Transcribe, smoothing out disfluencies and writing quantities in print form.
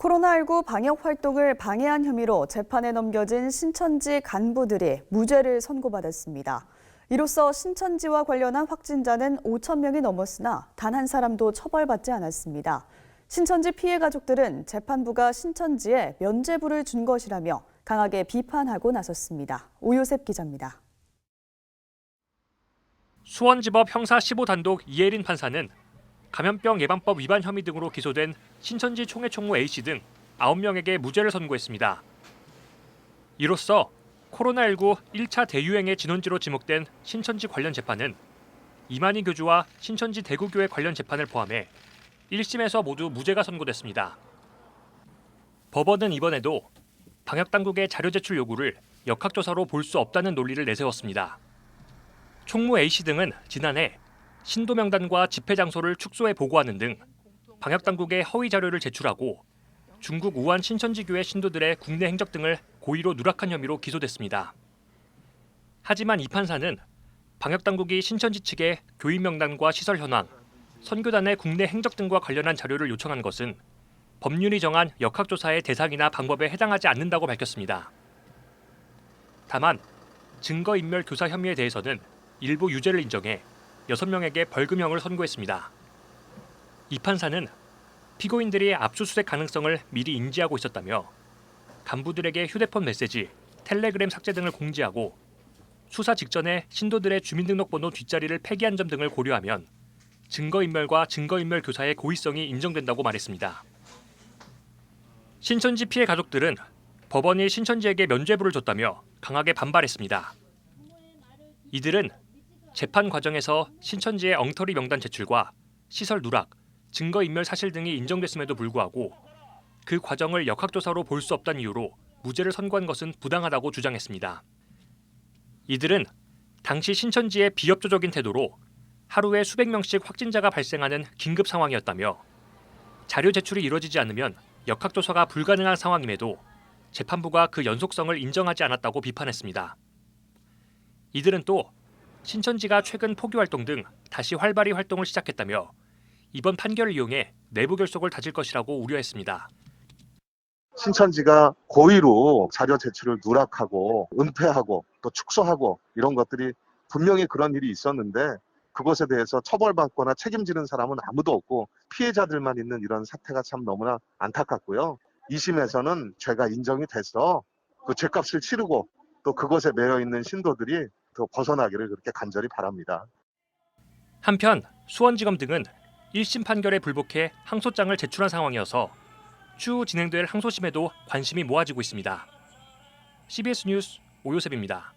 코로나19 방역 활동을 방해한 혐의로 재판에 넘겨진 신천지 간부들이 무죄를 선고받았습니다. 이로써 신천지와 관련한 확진자는 5천 명이 넘었으나 단 한 사람도 처벌받지 않았습니다. 신천지 피해 가족들은 재판부가 신천지에 면죄부를 준 것이라며 강하게 비판하고 나섰습니다. 오요셉 기자입니다. 수원지법 형사 15단독 이혜린 판사는 감염병 예방법 위반 혐의 등으로 기소된 신천지 총회 총무 A씨 등 9명에게 무죄를 선고했습니다. 이로써 코로나19 1차 대유행의 진원지로 지목된 신천지 관련 재판은 이만희 교주와 신천지 대구교회 관련 재판을 포함해 1심에서 모두 무죄가 선고됐습니다. 법원은 이번에도 방역당국의 자료 제출 요구를 역학조사로 볼 수 없다는 논리를 내세웠습니다. 총무 A씨 등은 지난해 신도 명단과 집회 장소를 축소해 보고하는 등 방역당국에 허위 자료를 제출하고 중국 우한 신천지교회 신도들의 국내 행적 등을 고의로 누락한 혐의로 기소됐습니다. 하지만 이 판사는 방역당국이 신천지 측에 교인 명단과 시설 현황, 선교단의 국내 행적 등과 관련한 자료를 요청한 것은 법률이 정한 역학조사의 대상이나 방법에 해당하지 않는다고 밝혔습니다. 다만 증거인멸 교사 혐의에 대해서는 일부 유죄를 인정해 6명에게 벌금형을 선고했습니다. 이 판사는 피고인들이 압수수색 가능성을 미리 인지하고 있었다며 간부들에게 휴대폰 메시지, 텔레그램 삭제 등을 공지하고 수사 직전에 신도들의 주민등록번호 뒷자리를 폐기한 점 등을 고려하면 증거인멸과 증거인멸 교사의 고의성이 인정된다고 말했습니다. 신천지 피해 가족들은 법원이 신천지에게 면죄부를 줬다며 강하게 반발했습니다. 이들은 재판 과정에서 신천지의 엉터리 명단 제출과 시설 누락, 증거인멸 사실 등이 인정됐음에도 불구하고 그 과정을 역학조사로 볼 수 없다는 이유로 무죄를 선고한 것은 부당하다고 주장했습니다. 이들은 당시 신천지의 비협조적인 태도로 하루에 수백 명씩 확진자가 발생하는 긴급 상황이었다며 자료 제출이 이뤄지지 않으면 역학조사가 불가능한 상황임에도 재판부가 그 연속성을 인정하지 않았다고 비판했습니다. 이들은 또 신천지가 최근 포교 활동 등 다시 활발히 활동을 시작했다며 이번 판결을 이용해 내부 결속을 다질 것이라고 우려했습니다. 신천지가 고의로 자료 제출을 누락하고 은폐하고 또 축소하고 이런 것들이 분명히 그런 일이 있었는데 그것에 대해서 처벌받거나 책임지는 사람은 아무도 없고 피해자들만 있는 이런 사태가 참 너무나 안타깝고요. 2심에서는 죄가 인정이 돼서 그 죄값을 치르고 또 그것에 매여 있는 신도들이 더 벗어나기를 그렇게 간절히 바랍니다. 한편 수원지검 등은 1심 판결에 불복해 항소장을 제출한 상황이어서 추후 진행될 항소심에도 관심이 모아지고 있습니다. CBS 뉴스 오요셉입니다.